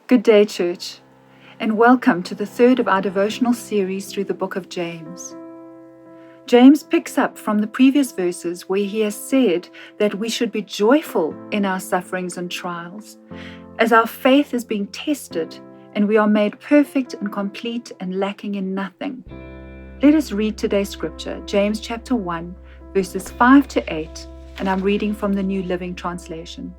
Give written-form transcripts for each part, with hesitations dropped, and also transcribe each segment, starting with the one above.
Good day, church, and welcome to the third of our devotional series through the book of James. James picks up from the previous verses where he has said that we should be joyful in our sufferings and trials, as our faith is being tested and we are made perfect and complete and lacking in nothing. Let us read today's scripture, James chapter 1, verses 5 to 8, and I'm reading from the New Living Translation.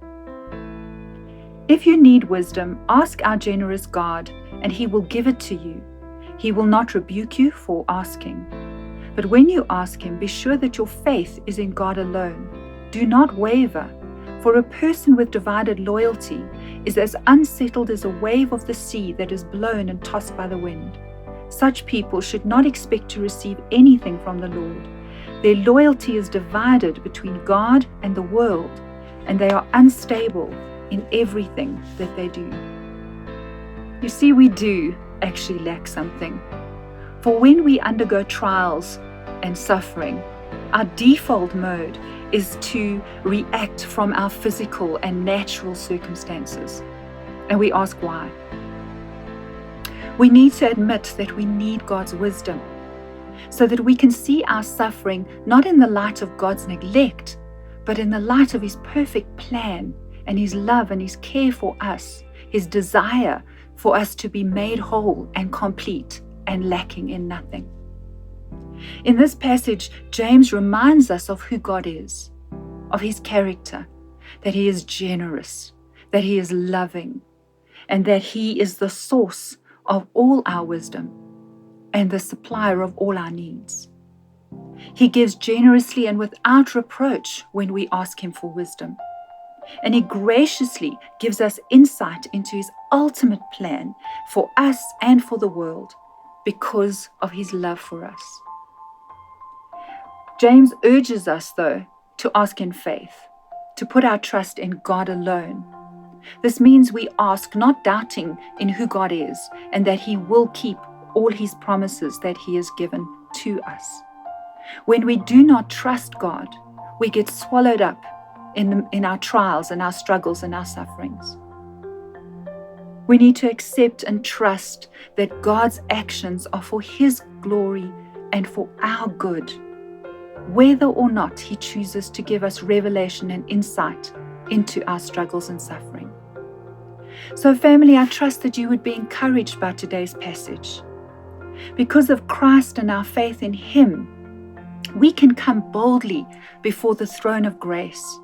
If you need wisdom, ask our generous God, and He will give it to you. He will not rebuke you for asking. But when you ask Him, be sure that your faith is in God alone. Do not waver, for a person with divided loyalty is as unsettled as a wave of the sea that is blown and tossed by the wind. Such people should not expect to receive anything from the Lord. Their loyalty is divided between God and the world, and they are unstable in everything that they do. You see, we do actually lack something. For when we undergo trials and suffering, our default mode is to react from our physical and natural circumstances. And we ask why. We need to admit that we need God's wisdom so that we can see our suffering not in the light of God's neglect, but in the light of His perfect plan and His love and His care for us, His desire for us to be made whole and complete and lacking in nothing. In this passage, James reminds us of who God is, of His character, that He is generous, that He is loving, and that He is the source of all our wisdom and the supplier of all our needs. He gives generously and without reproach when we ask Him for wisdom. And He graciously gives us insight into His ultimate plan for us and for the world because of His love for us. James urges us, though, to ask in faith, to put our trust in God alone. This means we ask not doubting in who God is and that He will keep all His promises that He has given to us. When we do not trust God, we get swallowed up in our trials and our struggles and our sufferings. We need to accept and trust that God's actions are for His glory and for our good, whether or not He chooses to give us revelation and insight into our struggles and suffering. So, family, I trust that you would be encouraged by today's passage. Because of Christ and our faith in Him, we can come boldly before the throne of grace.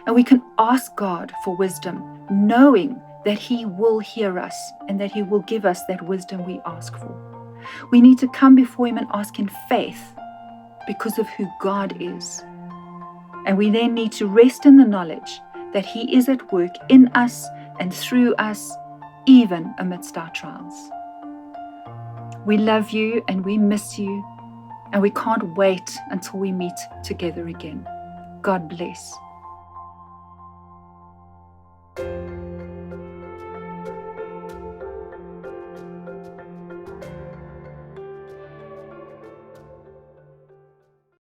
And we can ask God for wisdom, knowing that He will hear us and that He will give us that wisdom we ask for. We need to come before Him and ask in faith because of who God is. And we then need to rest in the knowledge that He is at work in us and through us, even amidst our trials. We love you and we miss you, and we can't wait until we meet together again. God bless.